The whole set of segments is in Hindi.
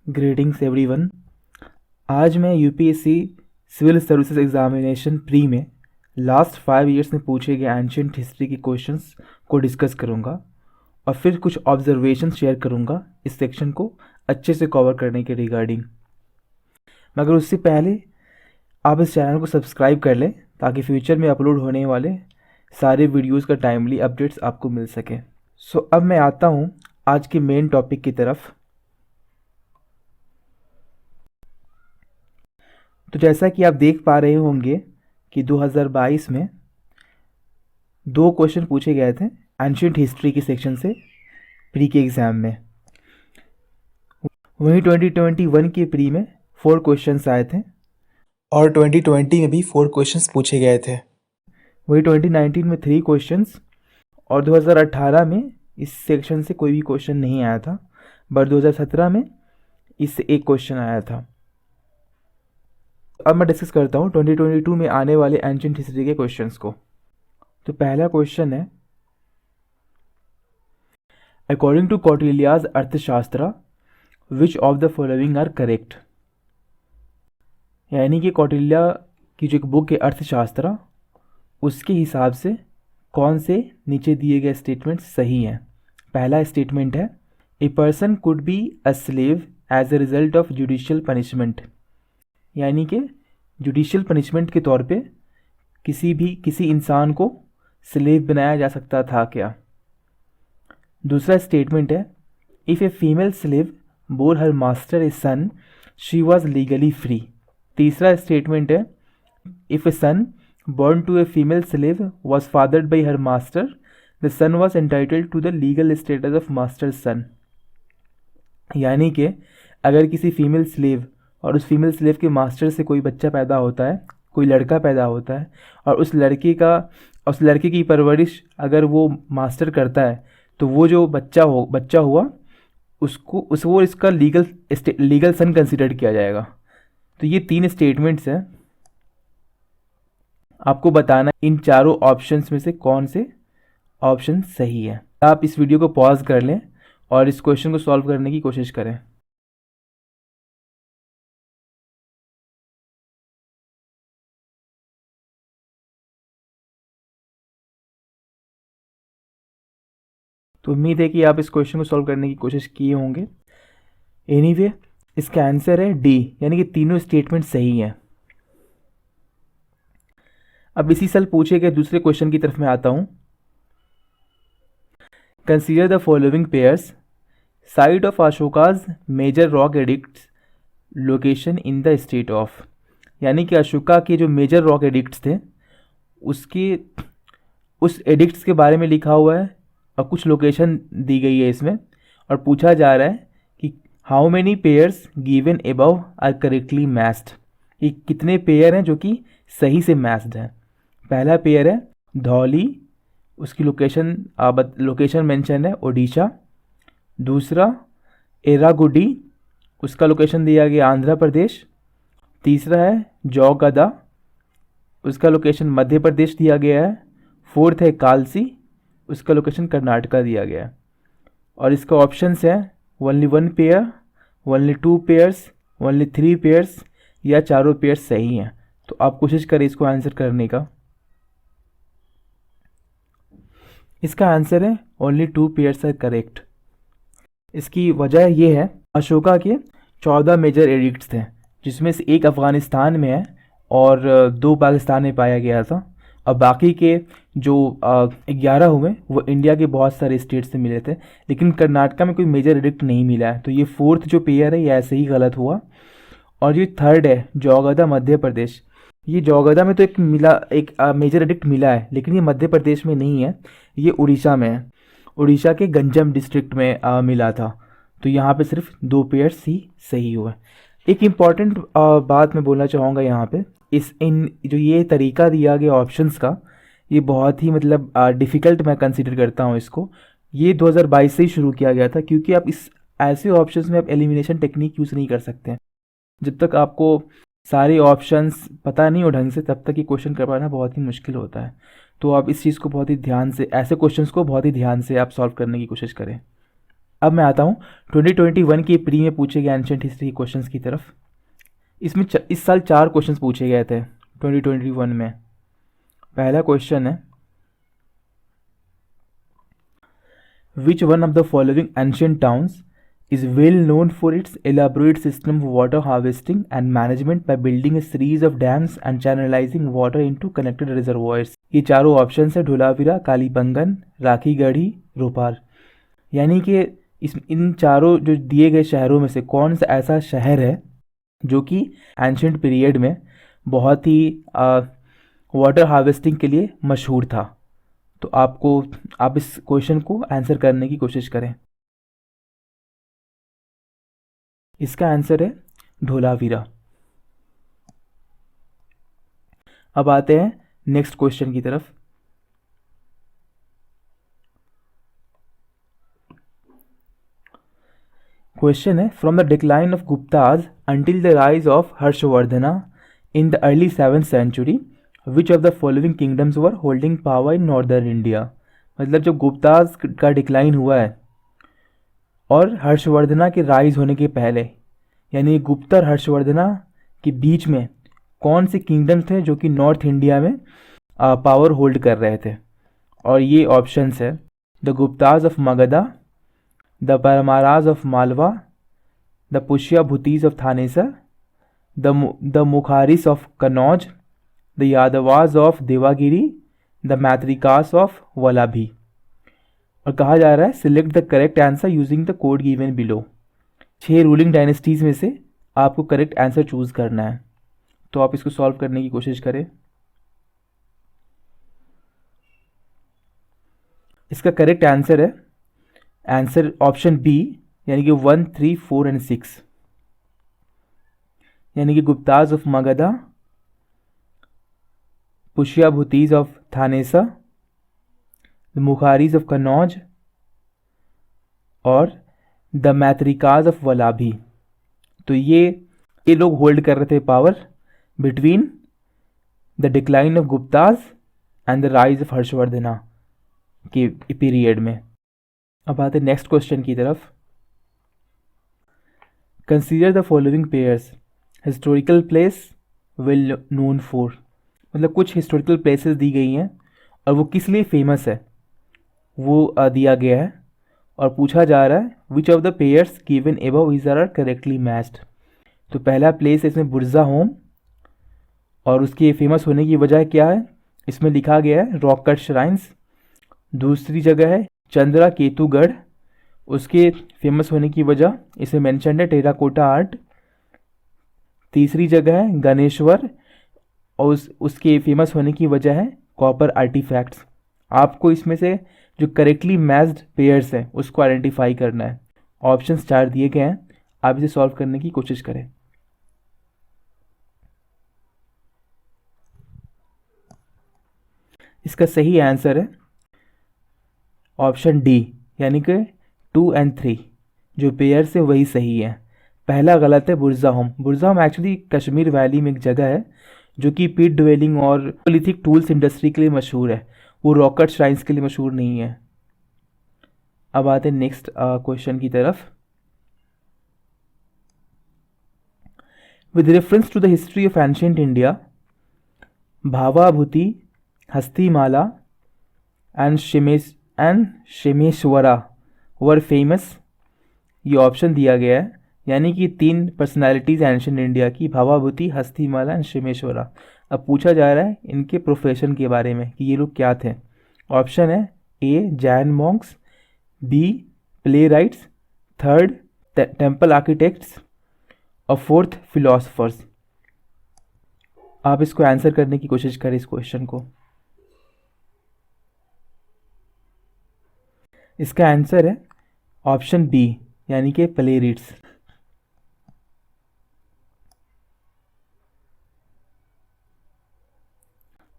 Greetings everyone. आज मैं UPSC civil services examination pre में लास्ट 5 ईयर्स में पूछे गए एंशियंट हिस्ट्री के क्वेश्चंस को डिस्कस करूंगा और फिर कुछ ऑब्जर्वेशन शेयर करूंगा इस सेक्शन को अच्छे से कवर करने के रिगार्डिंग। मगर उससे पहले आप इस चैनल को सब्सक्राइब कर लें ताकि फ्यूचर में अपलोड होने वाले सारे वीडियोस का टाइमली अपडेट्स आपको मिल सके। अब मैं आता हूँ आज के मेन टॉपिक की तरफ। तो जैसा कि आप देख पा रहे होंगे कि 2022 में 2 क्वेश्चन पूछे गए थे एंशिएंट हिस्ट्री के सेक्शन से प्री के एग्ज़ाम में। वहीं 2021 के प्री में 4 क्वेश्चंस आए थे और 2020 में भी 4 क्वेश्चंस पूछे गए थे। वहीं 2019 में 3 क्वेश्चंस और 2018 में इस सेक्शन से कोई भी क्वेश्चन नहीं आया था, बट 2017 में इससे एक क्वेश्चन आया था। अब मैं डिस्कस करता हूँ 2022 में आने वाले एंशिएंट हिस्ट्री के क्वेश्चंस को। तो पहला क्वेश्चन है, according to Kautilya's Arthashastra which of the following are correct. यानी कि कौटिल्या की जो एक बुक है अर्थशास्त्र, उसके हिसाब से कौन से नीचे दिए गए स्टेटमेंट सही हैं। पहला स्टेटमेंट है, a person could be a slave as a result of judicial punishment. यानी कि जुडिशियल पनिशमेंट के तौर पे किसी इंसान को स्लेव बनाया जा सकता था क्या। दूसरा स्टेटमेंट है, if a female slave bore her master a son she was legally free. तीसरा स्टेटमेंट है, if a son born to a female slave was fathered by her master, the son was entitled to the legal status of master's son। यानी कि अगर किसी फीमेल स्लेव और उस फीमेल स्लेव के मास्टर से कोई बच्चा पैदा होता है, कोई लड़का पैदा होता है, और उस लड़के की परवरिश अगर वो मास्टर करता है, तो वो जो बच्चा हुआ वो इसका लीगल सन कंसिडर किया जाएगा। तो ये 3 स्टेटमेंट्स हैं। आपको बताना इन चारों ऑप्शंस में से कौन से ऑप्शन सही है। आप इस वीडियो को पॉज कर लें और इस क्वेश्चन को सॉल्व करने की कोशिश करें। तो उम्मीद है कि आप इस क्वेश्चन को सॉल्व करने की कोशिश किए होंगे। एनीवे, इसका आंसर है डी, यानी कि तीनों स्टेटमेंट सही हैं। अब इसी साल पूछे गए दूसरे क्वेश्चन की तरफ मैं आता हूं। Consider the following pairs, site of Ashoka's major rock edicts, location in the state of. यानी कि अशोका के जो मेजर रॉक एडिक्ट्स थे उस एडिक्ट्स के बारे में लिखा हुआ है और कुछ लोकेशन दी गई है इसमें, और पूछा जा रहा है कि how many pairs given above are correctly matched. ये कितने पेयर हैं जो कि सही से मैच्ड हैं। पहला पेयर है धौली, उसकी लोकेशन मेंशन है ओडिशा। दूसरा एरागुडी, उसका लोकेशन दिया गया आंध्र प्रदेश। तीसरा है जौगदा, उसका लोकेशन मध्य प्रदेश दिया गया है। फोर्थ है कालसी, उसका लोकेशन कर्नाटका दिया गया है। और इसका ऑप्शंस है only 1 pair, only 2 pairs, only 3 pairs, या चारों पेयर्स सही हैं। तो आप कोशिश करें इसको आंसर करने का। इसका आंसर है ओनली 2 पेयर्स आर करेक्ट। इसकी वजह यह है, अशोका के 14 मेजर एडिक्ट्स थे, जिसमें से एक अफ़गानिस्तान में है और 2 पाकिस्तान में पाया गया था, और बाकी के जो 11 हुए वो इंडिया के बहुत सारे स्टेट से मिले थे, लेकिन कर्नाटका में कोई मेजर एडिक्ट नहीं मिला है। तो ये 4th जो पेयर है ये ऐसे ही गलत हुआ। और ये 3rd है जौगदा मध्य प्रदेश। ये जौगदा में तो एक मेजर एडिक्ट मिला है, लेकिन ये मध्य प्रदेश में नहीं है, ये उड़ीसा में है। उड़ीसा के गंजम डिस्ट्रिक्ट में मिला था। तो यहाँ पे सिर्फ 2 पेयर्स ही सही हुए। एक इम्पॉर्टेंट बात मैं बोलना चाहूँगा यहाँ पे, जो ये तरीका दिया गया ऑप्शंस का, ये बहुत ही डिफ़िकल्ट मैं कंसिडर करता हूँ इसको। ये 2022 से ही शुरू किया गया था, क्योंकि आप ऐसे ऑप्शंस में आप एलिमिनेशन टेक्निक यूज़ नहीं कर सकते हैं। जब तक आपको सारे ऑप्शंस पता नहीं हो ढंग से, तब तक ये क्वेश्चन कर पाना बहुत ही मुश्किल होता है। तो आप इस चीज़ को बहुत ही ध्यान से, ऐसे क्वेश्चंस को बहुत ही ध्यान से आप सॉल्व करने की कोशिश करें। अब मैं आता हूँ 2021 के प्री में पूछे गए एंशियंट हिस्ट्री क्वेश्चंस की तरफ। इसमें इस साल 4 क्वेश्चंस पूछे गए थे 2021 में। पहला क्वेश्चन है, which one of the following ancient towns is well known for its elaborate system of water harvesting and management by building a series of dams and channelizing water into connected reservoirs। ये चारों ऑप्शन है धोलावीरा, कालीबंगन, राखीगढ़ी, रोपार। यानी कि इन चारों जो दिए गए शहरों में से कौन सा ऐसा शहर है जो कि एंशियंट पीरियड में बहुत ही वाटर हार्वेस्टिंग के लिए मशहूर था। तो आप इस क्वेश्चन को आंसर करने की कोशिश करें। इसका आंसर है धोलावीरा। अब आते हैं नेक्स्ट क्वेश्चन की तरफ। क्वेश्चन है, from the decline of Gupta's until the rise of Harshavardhana in the early 7th century which of the following kingdoms were holding power in northern India. मतलब जब गुप्ताज का डिक्लाइन हुआ है और हर्षवर्धना के राइज होने के पहले, यानी गुप्ता और हर्षवर्धना के बीच में कौन से किंगडम्स थे जो कि नॉर्थ इंडिया में पावर होल्ड कर रहे थे। और ये ऑप्शंस है, the Guptas of Magadha, the Paramaras of Malwa, the Pushyabhutis of Thanesar, the Maukharis of Kannauj, the Yadavas of Devagiri, the Maitrakas of Valabhi. और कहा जा रहा है select the correct answer using the code given below. 6 ruling dynasties में से आपको करेक्ट आंसर चूज करना है। तो आप इसको सॉल्व करने की कोशिश करें। इसका करेक्ट आंसर है आंसर ऑप्शन बी, यानी कि 1, 3, 4 एंड 6। यानी कि Guptas of Magadha, Pushyabhutis of Thanesar, the Maukharis of Kannauj और द मैत्रिकाज ऑफ वलाभी। तो ये लोग होल्ड कर रहे थे power between the decline of Gupta's and the rise of Harshavardhana के पीरियड में। अब आते नेक्स्ट क्वेश्चन की तरफ। Consider the following pairs historical place well known for. मतलब कुछ हिस्टोरिकल प्लेसेस दी गई हैं और वो किस लिए फेमस है वो दिया गया है। और पूछा जा रहा है which of the pairs given above is are correctly matched. तो पहला प्लेस है इसमें बुर्जा होम, और उसके फेमस होने की वजह क्या है, इसमें लिखा गया है रॉक कट श्राइन्स। दूसरी जगह है चंद्रा केतुगढ़, उसके फेमस होने की वजह इसमें मेंशन है टेराकोटा आर्ट। तीसरी जगह है गणेश्वर, और उसके फेमस होने की वजह है कॉपर आर्टिफैक्ट्स। आपको इसमें से जो करेक्टली मैच्ड पेयर्स हैं उसको आइडेंटिफाई करना है। ऑप्शंस 4 दिए गए हैं, आप इसे सॉल्व करने की कोशिश करें। इसका सही आंसर है ऑप्शन डी, यानी कि 2 एंड 3 जो पेयर्स है वही सही है। पहला गलत है बुर्जा होम। बुर्जा होम एक्चुअली कश्मीर वैली में एक जगह है जो कि पीट ड्वेलिंग और लिथिक टूल्स इंडस्ट्री के लिए मशहूर है, वो रॉकेट श्राइन्स के लिए मशहूर नहीं है। अब आते हैं नेक्स्ट क्वेश्चन की तरफ। With reference to the history of ancient India, Bhavabhuti, Hastimalla and Kshemeshvara were famous. ये ऑप्शन दिया गया है, यानी कि 3 पर्सनालिटीज़ एंशियंट इंडिया की, भावाभूति, हस्तिमाला एंड शेमेश्वरा। अब पूछा जा रहा है इनके प्रोफेशन के बारे में कि ये लोग क्या थे। ऑप्शन है A Jain monks, B playwrights, third temple architects और फोर्थ फिलोसफर्स। आप इसको आंसर करने की कोशिश करें इस क्वेश्चन को। इसका आंसर है ऑप्शन बी, यानी कि प्लेरिट्स।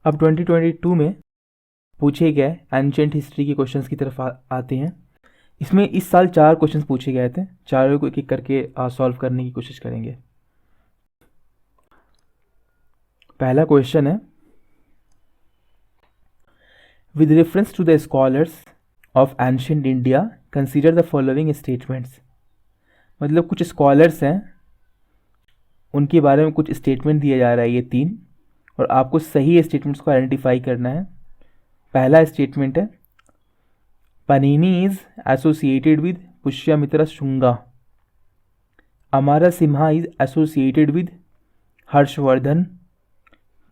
अब 2022 में पूछे गए एंशियंट हिस्ट्री के क्वेश्चंस की तरफ आते हैं। इसमें इस साल 4 क्वेश्चंस पूछे गए थे, चारों को एक एक करके सॉल्व करने की कोशिश करेंगे। पहला क्वेश्चन है, with reference to the scholars of ancient India consider the following statements. मतलब कुछ स्कॉलर्स हैं, उनके बारे में कुछ स्टेटमेंट दिया जा रहा है, ये 3, और आपको सही स्टेटमेंट्स को आइडेंटिफाई करना है। पहला स्टेटमेंट है Panini is associated with Pushyamitra Shunga. Amarasimha is associated with Harshavardhana.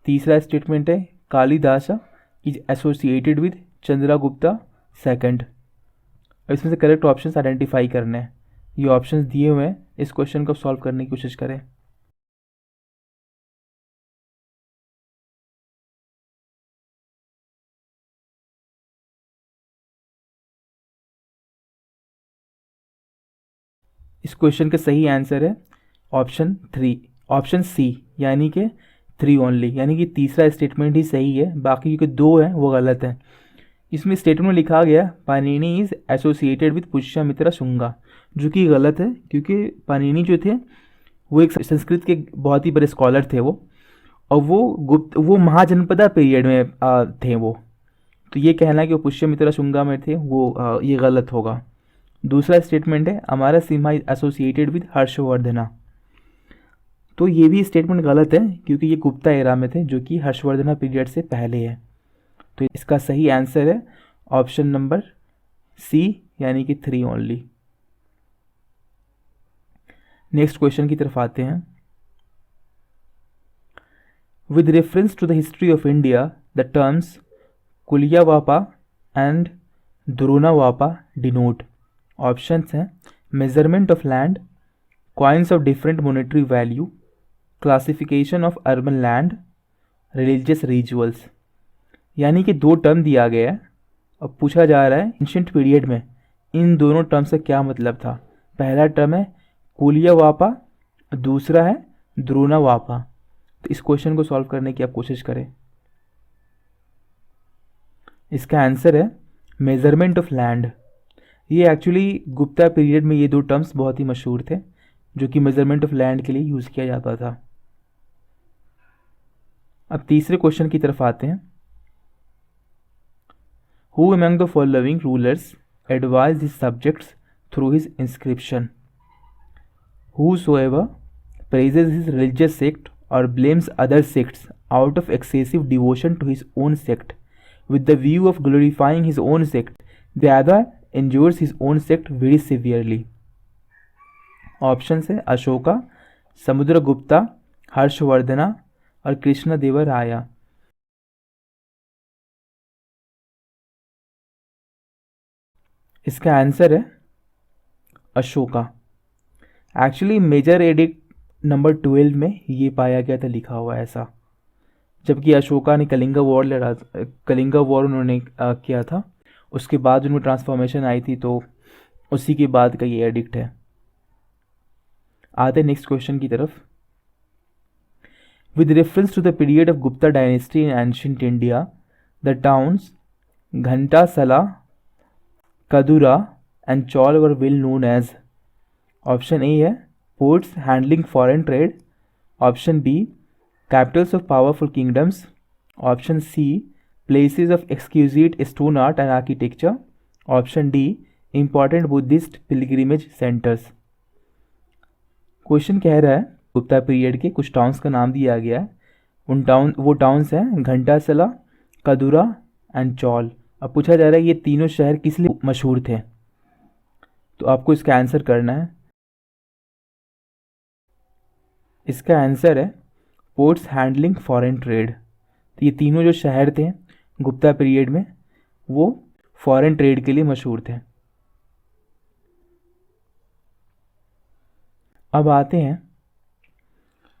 तीसरा स्टेटमेंट है Kalidasa is associated with Chandragupta second. इसमें से करेक्ट ऑप्शंस आइडेंटिफाई करने हैं। ये ऑप्शंस दिए हुए हैं, इस क्वेश्चन को सॉल्व करने की कोशिश करें। इस क्वेश्चन का सही आंसर है ऑप्शन सी, यानी कि 3 ओनली, यानी कि तीसरा स्टेटमेंट ही सही है, बाकी जो 2 हैं वो गलत हैं। इसमें स्टेटमेंट में लिखा गया Panini is associated with Pushyamitra Shunga, जो कि गलत है, क्योंकि पाणिनि जो थे वो एक संस्कृत के बहुत ही बड़े स्कॉलर थे वो, और वो महाजनपदा पीरियड में थे वो। तो ये कहना कि वो पुष्यमित्र शुंगा में थे वो ये गलत होगा। दूसरा स्टेटमेंट है हमारा Simha is associated with Harshavardhana, तो ये भी स्टेटमेंट गलत है, क्योंकि ये गुप्ता एरा में थे, जो कि हर्षवर्धना पीरियड से पहले है। तो इसका सही आंसर है ऑप्शन नंबर सी, यानी कि 3 ओनली। नेक्स्ट क्वेश्चन की तरफ आते हैं। With reference to the history of India the terms Kulyavapa and Dronavapa denote. Options हैं measurement of land, coins of different monetary value, classification of urban land, religious rituals. यानी कि 2 टर्म दिया गया है, अब पूछा जा रहा है एंशिएंट पीरियड में इन दोनों टर्म से क्या मतलब था। पहला टर्म है कुलियावापा, दूसरा है द्रोणावापा। तो इस क्वेश्चन को सॉल्व करने की आप कोशिश करें। इसका आंसर है मेजरमेंट ऑफ लैंड। ये एक्चुअली गुप्ता पीरियड में ये 2 टर्म्स बहुत ही मशहूर थे, जो कि मेजरमेंट ऑफ लैंड के लिए यूज़ किया जाता था। अब तीसरे क्वेश्चन की तरफ आते हैं। Who among the following rulers advised his subjects through his inscription. Whosoever praises his religious sect or blames other sects out of excessive devotion to his own sect with the view of glorifying his own sect, the other injures his own sect very severely. Option है अशोका, समुद्रगुप्ता, हर्षवर्धना और कृष्णदेवराया। इसका आंसर है Ashoka. Actually major edict number 12 में ये पाया गया था लिखा हुआ ऐसा, जबकि अशोका ने कलिंगा वॉर उन्होंने किया था, उसके बाद उनमें ट्रांसफॉर्मेशन आई थी, तो उसी के बाद का ये एडिक्ट है। आते नेक्स्ट क्वेश्चन की तरफ। With reference to the period of Gupta dynasty in ancient India the towns Ghantasala, Kadura and Chaul were well known as. Option A है ports handling foreign trade, option B capitals of powerful kingdoms, option C places of exquisite stone art and architecture, option D important Buddhist pilgrimage centres. Question कह रहा है गुप्ता पीरियड के कुछ टाउन्स का नाम दिया गया है, वो टाउन्स हैं घंटासला, कदुरा एंड चौल। अब पूछा जा रहा है ये तीनों शहर किस लिए मशहूर थे, तो आपको इसका आंसर करना है। इसका आंसर है पोर्ट्स हैंडलिंग फॉरेन ट्रेड। तो ये तीनों जो शहर थे गुप्ता पीरियड में वो फॉरेन ट्रेड के लिए मशहूर थे। अब आते हैं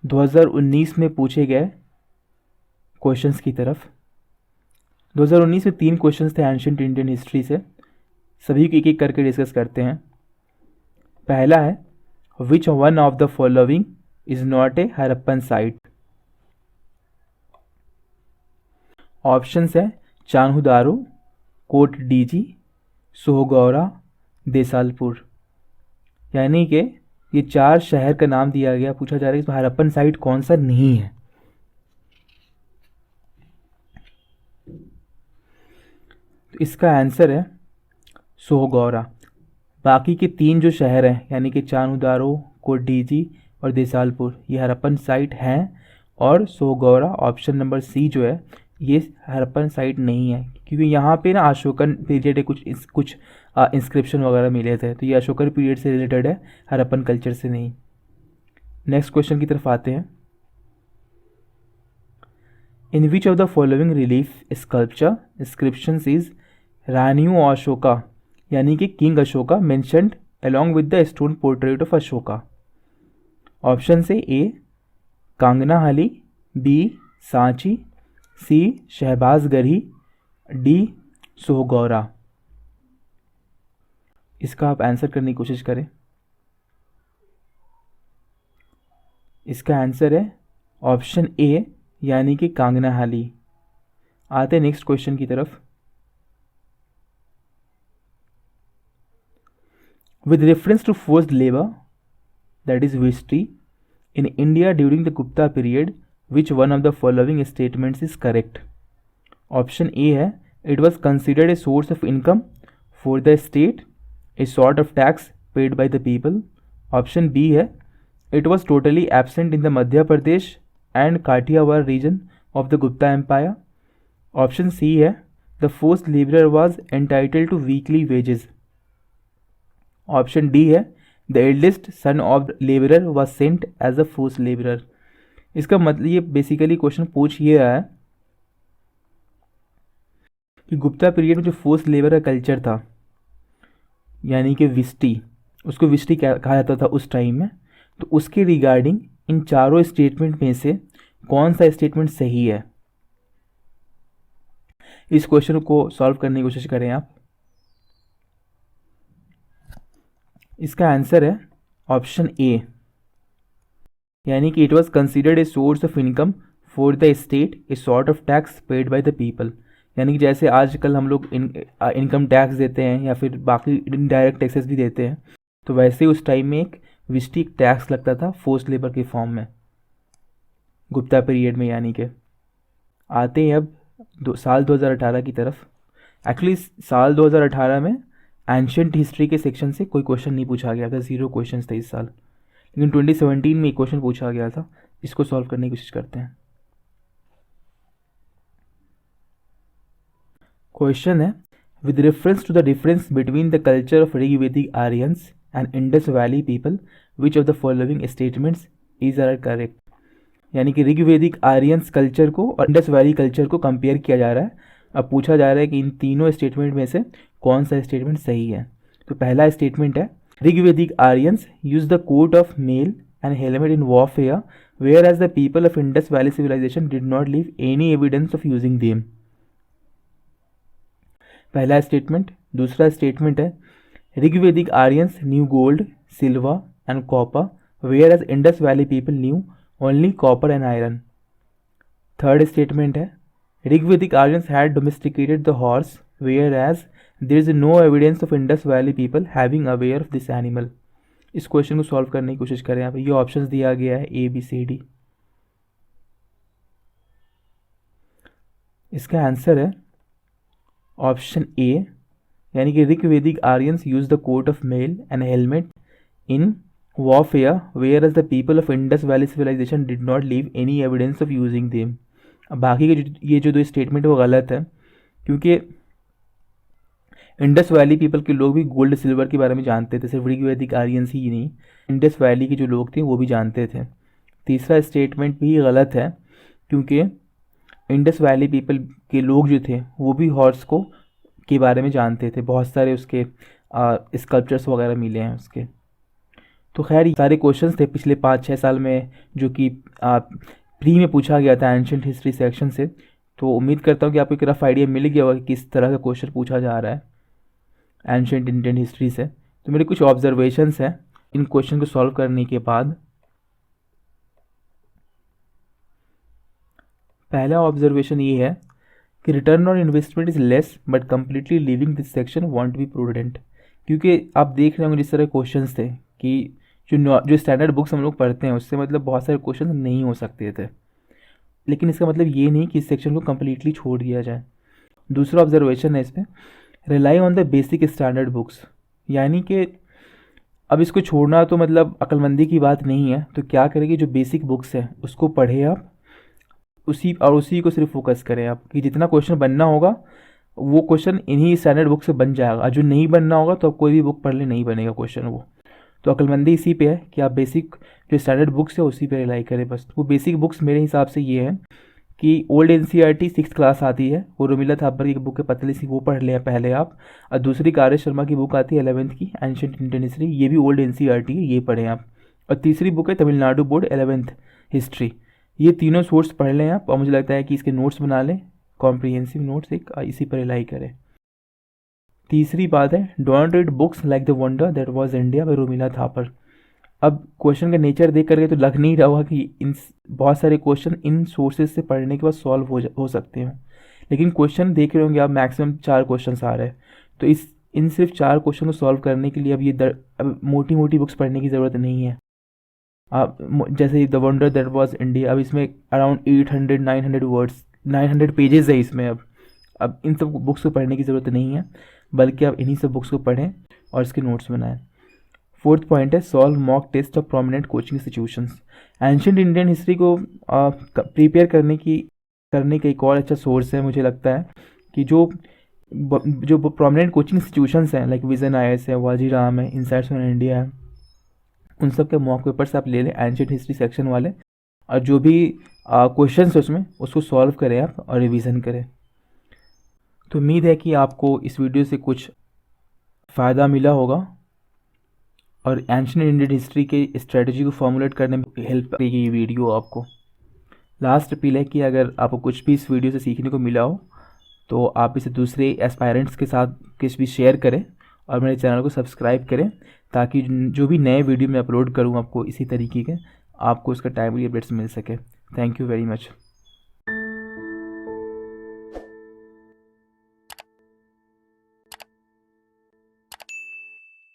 2019 में पूछे गए क्वेश्चंस की तरफ। 2019 में 3 क्वेश्चंस थे एंशिएंट इंडियन हिस्ट्री से, सभी को एक एक करके डिस्कस करते हैं। पहला है which one of the following is not a Harappan site. Options है चान्हुदारो, कोट डीजी, सोहगौरा, देसालपुर। यानी कि ये 4 शहर का नाम दिया गया, पूछा जा रहा है इसमें हरप्पन साइट कौन सा नहीं है। तो इसका आंसर है सोहगौरा। बाकी के 3 जो शहर हैं यानी कि चानुदारो, कोडीजी और देसालपुर, ये हड़प्पन साइट हैं, और सोहगौरा ऑप्शन नंबर सी जो है ये हड़प्पन साइट नहीं है, क्योंकि यहाँ पे ना अशोकन पीरियड है, कुछ इंस्क्रिप्शन वगैरह मिले थे, तो ये अशोकन पीरियड से रिलेटेड है, हड़प्पन कल्चर से नहीं। नेक्स्ट क्वेश्चन की तरफ आते हैं। In which of the following relief sculpture inscriptions is Raniyo Ashoka यानी कि king Ashoka mentioned along with the stone portrait of Ashoka. Option से A Kanaganahalli, B Sanchi, C Shahbazgarhi, D Sohgaura. इसका आप आंसर करने की कोशिश करें। इसका आंसर है ऑप्शन ए यानी कि कांगनाहाली। आते नेक्स्ट क्वेश्चन की तरफ। With reference to forced labor, that is Vishti, in India during the Gupta period, which one of the following statements is correct? Option A है it was considered a source of income for the state, a sort of tax paid by the people. Option B है it was totally absent in the Madhya Pradesh and Kathiawar region of the Gupta Empire. Option C है the forced laborer was entitled to weekly wages. Option D है the eldest son of labourer was sent as a force labourer. इसका मतलब ये बेसिकली क्वेश्चन पूछ ये रहा है कि गुप्ता पीरियड में जो फोर्स लेबर का कल्चर था यानी कि विस्टी, उसको विस्टी कहा जाता था उस टाइम में, तो उसके रिगार्डिंग इन चारों स्टेटमेंट में से कौन सा स्टेटमेंट सही है। इस क्वेश्चन को सॉल्व करने की कोशिश करें आप। इसका आंसर है ऑप्शन ए यानी कि it was considered a source of income for the state, a sort of tax paid by the people. यानी कि जैसे आजकल हम लोग इनकम टैक्स देते हैं या फिर बाकी इनडायरेक्ट टैक्सेस भी देते हैं, तो वैसे ही उस टाइम में एक विस्टिक टैक्स लगता था फोर्स लेबर के फॉर्म में गुप्ता पीरियड में। यानी कि आते हैं अब साल 2018 की तरफ। एक्चुअली साल 2018 में एंशंट हिस्ट्री के सेक्शन से कोई क्वेश्चन नहीं पूछा गया था, 0 क्वेश्चन थे इस साल, लेकिन 2017 में एक क्वेश्चन पूछा गया था। इसको सॉल्व करने की कोशिश करते हैं। क्वेश्चन है with reference to the difference between the culture of Rigvedic Aryans and Indus valley people which of the following statements is are correct. यानी कि ऋग्वेदिक आर्यंस कल्चर को और इंडस वैली कल्चर को कंपेयर किया जा रहा है। अब पूछा जा रहा है कि इन तीनों स्टेटमेंट में से कौन सा स्टेटमेंट सही है। तो पहला स्टेटमेंट है Rigvedic Aryans use the coat of mail and helmet in warfare whereas the people of Indus valley civilisation did not leave any evidence of using them. पहला स्टेटमेंट। दूसरा स्टेटमेंट है Rigvedic Aryans knew gold, silver and copper whereas Indus valley people knew only copper and iron. Third statement है Rigvedic Aryans had domesticated the horse, whereas there is no evidence of Indus Valley people having aware of this animal. इस क्वेश्चन को सॉल्व करने की कोशिश करें यहाँ पे। ये ऑप्शंस दिया गया है ए बी सी डी। इसका आंसर है ऑप्शन ए यानी कि Rigvedic Aryans use the coat of mail and helmet in warfare whereas the people of Indus valley civilisation did not leave any evidence of using them. अब बाकी के ये जो 2 स्टेटमेंट है वो गलत है, क्योंकि इंडस वैली पीपल के लोग भी गोल्ड सिल्वर के बारे में जानते थे, सिर्फ ऋग्वेदिक आर्यंस ही नहीं, इंडस वैली के जो लोग थे वो भी जानते थे। तीसरा स्टेटमेंट भी गलत है, क्योंकि इंडस वैली पीपल के लोग जो थे वो भी हॉर्स को के बारे में जानते थे, बहुत सारे उसके स्कल्पचर्स वगैरह मिले हैं उसके। तो खैर सारे क्वेश्चंस थे पिछले 5-6 साल में जो कि प्री में पूछा गया था एंशंट हिस्ट्री सेक्शन से। तो उम्मीद करता हूँ कि आपको एक रफ आइडिया मिल गया होगा कि किस तरह का क्वेश्चन पूछा जा रहा है एंशंट इंडियन हिस्ट्री से। तो मेरे कुछ ऑब्जर्वेशंस हैं इन क्वेश्चन को सॉल्व करने के बाद। पहला ऑब्जर्वेशन ये है कि return on investment is less but completely leaving this section won't be prudent. क्योंकि आप देख रहे होंगे जिस तरह क्वेश्चन थे कि जो स्टैंडर्ड बुक्स हम लोग पढ़ते हैं उससे मतलब बहुत सारे क्वेश्चन नहीं हो सकते थे, लेकिन इसका मतलब ये नहीं कि इस सेक्शन को कम्प्लीटली छोड़ दिया जाए। दूसरा ऑब्जर्वेशन है इसमें rely on the basic standard books, यानी कि अब इसको छोड़ना तो मतलब अक्लमंदी की बात नहीं है, तो क्या करेंगे, जो बेसिक बुक्स है उसको पढ़े आप, उसी को सिर्फ फोकस करें आप, कि जितना क्वेश्चन बनना होगा वो क्वेश्चन इन्हीं स्टैंडर्ड बुक से बन जाएगा, और जो नहीं बनना होगा तो आप कोई भी बुक पढ़ ले, नहीं बनेगा क्वेश्चन वो। तो अक्लमंदी इसी पे है कि आप बेसिक जो स्टैंडर्ड बुक्स है उसी पे रिलाई करें बस। वो बेसिक बुक्स मेरे हिसाब से ये हैं कि ओल्ड एनसीईआरटी 6th क्लास आती है, वो रोमिला थापर की बुक है पतली सी, वो पढ़ लें पहले आप। और दूसरी कार्य शर्मा की बुक आती है 11th की, एंशिएंट इंडियन हिस्ट्री, ये भी ओल्ड एनसीईआरटी है, ये पढ़ें आप। और तीसरी बुक है तमिलनाडु बोर्ड 11th हिस्ट्री। ये तीनों सोर्स पढ़ लें आप, और मुझे लगता है कि इसके नोट्स बना लें, कॉम्प्रिहेंसिव नोट्स एक, इसी पर रिलाई करें। तीसरी बात है, don't read books like the wonder that was India by Romila Thapar. अब क्वेश्चन का नेचर देख करके तो लग नहीं रहा होगा कि इन बहुत सारे क्वेश्चन इन सोर्सेज से पढ़ने के बाद सॉल्व हो सकते हैं, लेकिन क्वेश्चन देख रहे होंगे आप, मैक्सिमम 4 क्वेश्चन आ रहे हैं। तो इन सिर्फ 4 क्वेश्चन को सॉल्व करने के लिए अब मोटी मोटी बुक्स पढ़ने की ज़रूरत नहीं है। आप जैसे the wonder that was India, अब इसमें अराउंड 800-900 वर्ड्स, 900 पेजेस है इसमें। अब इन सब बुक्स को पढ़ने की ज़रूरत नहीं है, बल्कि आप इन्हीं सब बुक्स को पढ़ें और इसके नोट्स बनाएं। फोर्थ पॉइंट है, solve mock test of prominent coaching institutions. Ancient Indian history को प्रिपेयर करने का एक और अच्छा सोर्स है मुझे लगता है कि जो प्रोमिनेंट कोचिंग इंस्टीट्यूशंस हैं, लाइक विजन IIS है, वाजीराम है, इनसाइट्स ऑन इंडिया है, उन सब के मॉक पेपर्स आप ले लें एंशिएंट हिस्ट्री सेक्शन वाले, और जो भी क्वेश्चन है उसमें उसको सॉल्व करें आप और रिवीजन करें। तो उम्मीद है कि आपको इस वीडियो से कुछ फ़ायदा मिला होगा और एंशिएंट इंडियन हिस्ट्री के स्ट्रेटजी को फॉर्मुलेट करने में हेल्प करेगी ये वीडियो आपको। लास्ट अपील है कि अगर आपको कुछ भी इस वीडियो से सीखने को मिला हो तो आप इसे दूसरे एस्पायरेंट्स के साथ किसी भी शेयर करें और मेरे चैनल को सब्सक्राइब करें, ताकि जो भी नए वीडियो मैं अपलोड करूँ आपको इसी तरीके के, आपको उसका टाइमली अपडेट्स मिल सके। Thank you very much.